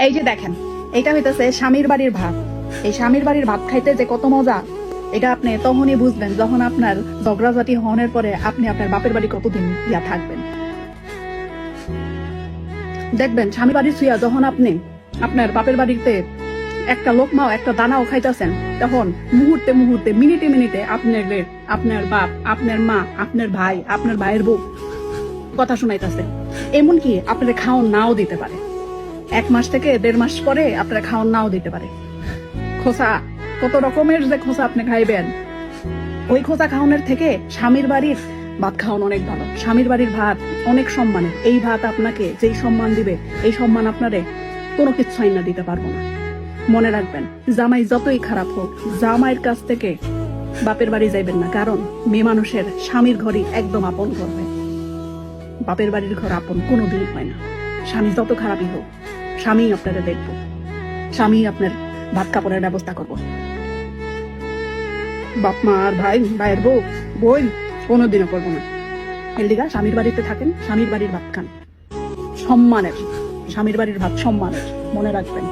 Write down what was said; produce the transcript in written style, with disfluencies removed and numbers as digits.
এই যে দেখেন, এটা হইতেছে স্বামীর বাড়ির ভাত। এই স্বামীর বাড়ির ভাত খাইতে যে কত মজা, এটা আপনি তখনই বুঝবেন যখন আপনার ঝগড়াঝাটি হওয়ার পরে আপনি আপনার বাপের বাড়ি কতদিন ইয়া থাকবেন। দেখবেন স্বামী বাড়ির ছুঁয়া যখন আপনি আপনার বাপের বাড়িতে একটা লোকমাও একটা দানাও খাইতেছেন, তখন মুহূর্তে মুহূর্তে মিনিটে মিনিটে আপনার বাপ, আপনার মা, আপনার ভাই, আপনার ভাইয়ের বউ কথা শোনাইতেছে। এমনকি আপনার খাওয়ান নাও দিতে পারে, 1 মাস থেকে 1.5 মাস পরে আপনার খাওয়ান নাও দিতে পারে। খোসা, কত রকমের যে খোসা আপনি খাইবেন, ওই খোসা খাওয়ানোর থেকে স্বামীর বাড়ির ভাত খাওয়ানো অনেক ভালো। স্বামীর বাড়ির ভাত অনেক সম্মানের। এই ভাত আপনাকে যেই সম্মান দিবে, এই সম্মান আপনারে কোনো কিছু আইনা দিতে পারবো না। মনে রাখবেন, জামাই যতই খারাপ হোক, জামাইয়ের কাছ থেকে বাপের বাড়ি যাইবেন না, কারণ মেয়ে মানুষের স্বামীর ঘরই একদম আপন ঘর হয়। বাপের বাড়ির ঘর আপন কোনোদিন হয় না। স্বামী যত খারাপই হোক, স্বামী আপনারা দেখবো, স্বামী আপনার ভাত কাপড়ের ব্যবস্থা করবো। বাপ মা আর ভাইয়ের বউ বোন কোনোদিনও করবো না। এর লিগা স্বামীর বাড়িতে থাকেন, স্বামীর বাড়ির ভাত খান, সম্মানের। স্বামীর বাড়ির ভাত সম্মানের, মনে রাখবেন।